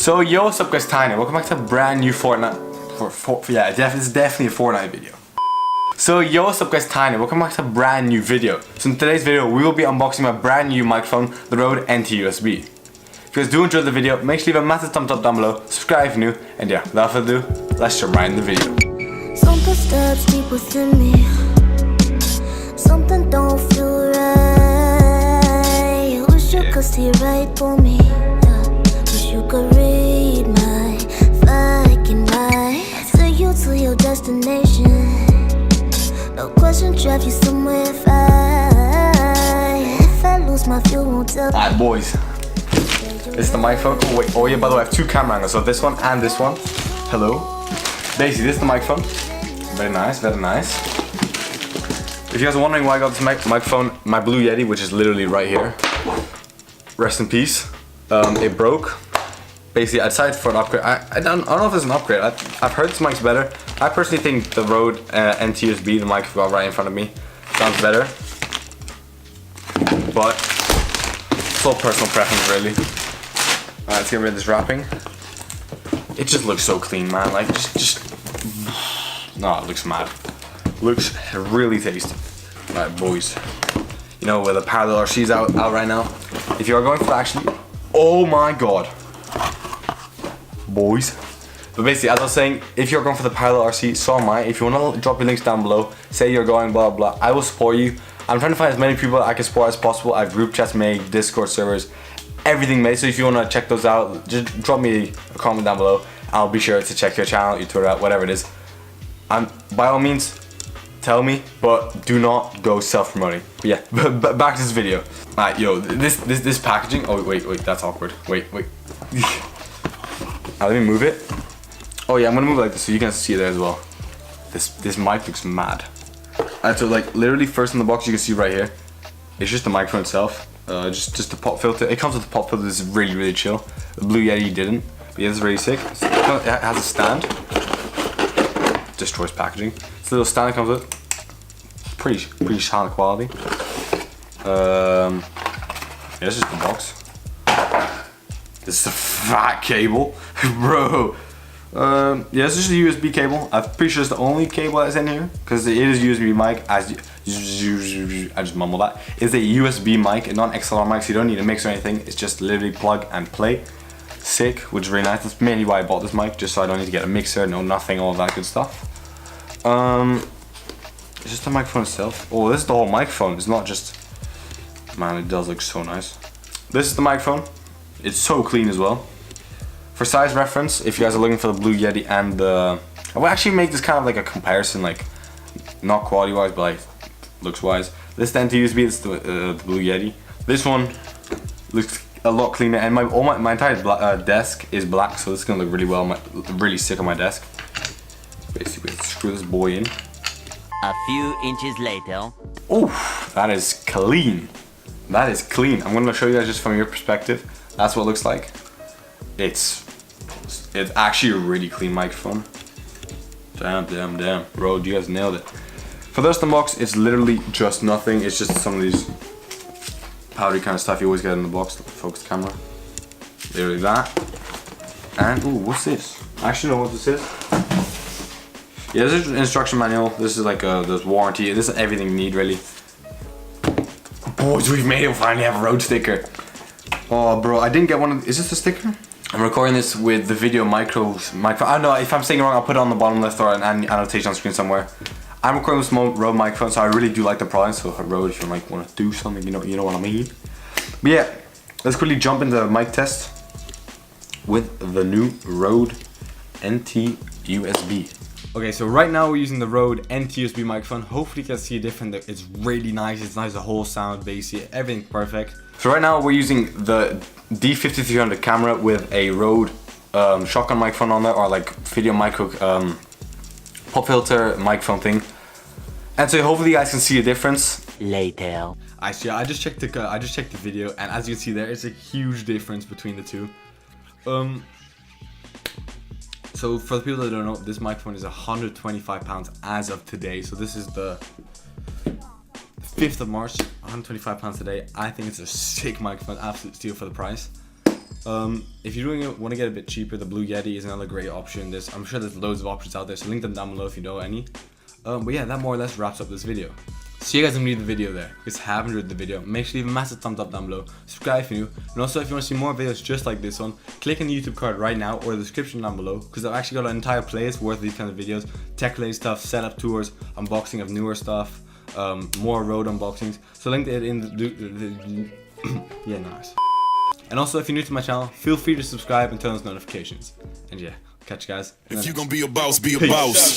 So yo, what's up guys, Tiny. Welcome back to a brand new Fortnite. It's definitely a Fortnite video. So yo, what's up guys, Tiny. Welcome back to a brand new video. So in today's video, we will be unboxing my brand new microphone, the Rode NT-USB. If you guys do enjoy the video, make sure you leave a massive thumbs up down below, subscribe if you're new, and yeah, without further ado, let's jump right in the video. Something stabs deep within me. Something don't feel right. Wish you could see right through me. Wish you could read my fucking mind. Say you to your destination. No question, drive you somewhere far. If I lose my fuel, won't tell. Alright boys, this is the microphone. Oh wait, oh yeah, by the way, I have two camera angles, so this one and this one. Hello. Basically, this is the microphone. Very nice, very nice. If you guys are wondering why I got this microphone, my Blue Yeti, which is literally right here, rest in peace, it broke. Basically, I decided for an upgrade. I don't know if it's an upgrade. I've heard this mic's better. I personally think the Rode NT-USB, the mic I've got right in front of me, sounds better. But it's all personal preference, really. Alright, let's get rid of this wrapping. It just looks so clean, man. Like, no, it looks mad. Looks really tasty. Alright, boys. You know, where the ParallelRC is out right now. If you are going for actually, oh my god. Boys. But basically, as I was saying, if you're going for the ParallelRC, so am I. If you want to drop your links down below, say you're going blah blah, I will support you. I'm trying to find as many people I can support as possible. I have group chats made, Discord servers, everything made. So if you want to check those out, just drop me a comment down below. I'll be sure to check your channel, your Twitter out, whatever it is. By all means, tell me, but do not go self-promoting. But yeah, back to this video. Alright, yo, this packaging. Oh wait, that's awkward. Wait. Now let me move it. Oh yeah, I'm gonna move it like this so you can see it there as well. This mic looks mad. Alright, so like literally first in the box you can see right here, it's just the microphone itself. Just the pop filter. It comes with the pop filter. This is really chill. The Blue Yeti didn't. But yeah, this is really sick. So it has a stand. Destroys packaging. It's a little stand it comes with. Pretty solid quality. Yeah, this is the box. This is a fat cable, bro. Yeah, this is just a USB cable. I'm pretty sure it's the only cable that's in here because it is USB mic. I just mumbled that. It's a USB mic and not an XLR mic, so you don't need a mix or anything. It's just literally plug and play. Sick, which is really nice. That's mainly why I bought this mic, just so I don't need to get a mixer, no nothing, all that good stuff. It's just the microphone itself. Oh, this is the whole microphone. It's not just. Man, it does look so nice. This is the microphone. It's so clean as well. For size reference, if you guys are looking for the Blue Yeti and the, I will actually make this kind of like a comparison, like not quality wise, but like looks wise. This is the NT-USB, it's the Blue Yeti. This one looks a lot cleaner, and my entire desk is black, so this is gonna look really well, really sick on my desk. Basically, let's screw this boy in. A few inches later. Oh, that is clean. That is clean. I'm gonna show you guys just from your perspective. That's what it looks like. It's actually a really clean microphone. Damn. Bro, you guys nailed it. For the rest of the box, it's literally just nothing. It's just some of these powdery kind of stuff you always get in the box. Focus camera. Literally that. And, ooh, what's this? I actually know what this is. Yeah, this is an instruction manual. This is like this warranty. This is everything you need, really. Boys, we've made it. We finally have a Rode sticker. Oh, bro, I didn't get one of. Is this a sticker? I'm recording this with the video micro. I don't know if I'm saying it wrong. I'll put it on the bottom left or an annotation on screen somewhere. I'm recording with small Rode microphone, so I really do like the product. So Rode, if you like want to do something, you know what I mean. But yeah, let's quickly jump into the mic test with the new Rode NT-USB. Okay, so right now we're using the Rode NT-USB microphone. Hopefully you can see a different. It's really nice. It's nice, the whole sound, bassy, everything perfect. So right now we're using the D5300 camera with a Rode shotgun microphone on there, or like video micro pop filter microphone thing. And so hopefully you guys can see a difference. Later. I just checked the video, and as you can see there, it's a huge difference between the two. So for the people that don't know, this microphone is £125 as of today. So this is the 5th of March, £125 today. I think it's a sick microphone, absolute steal for the price. If you're doing it, want to get a bit cheaper, the Blue Yeti is another great option. I'm sure there's loads of options out there, so link them down below if you know any. But yeah, that more or less wraps up this video. See you guys when you leave the video there. If you haven't enjoyed the video, make sure to leave a massive thumbs up down below. Subscribe if you're new. And also if you want to see more videos just like this one, click on the YouTube card right now or the description down below, because I've actually got an entire playlist worth of these kind of videos. Tech related stuff, setup tours, unboxing of newer stuff, more road unboxings. So link it in the yeah, nice. And also if you're new to my channel, feel free to subscribe and turn on those notifications. And yeah, catch you guys. If you gonna be a boss, be a Peace. boss.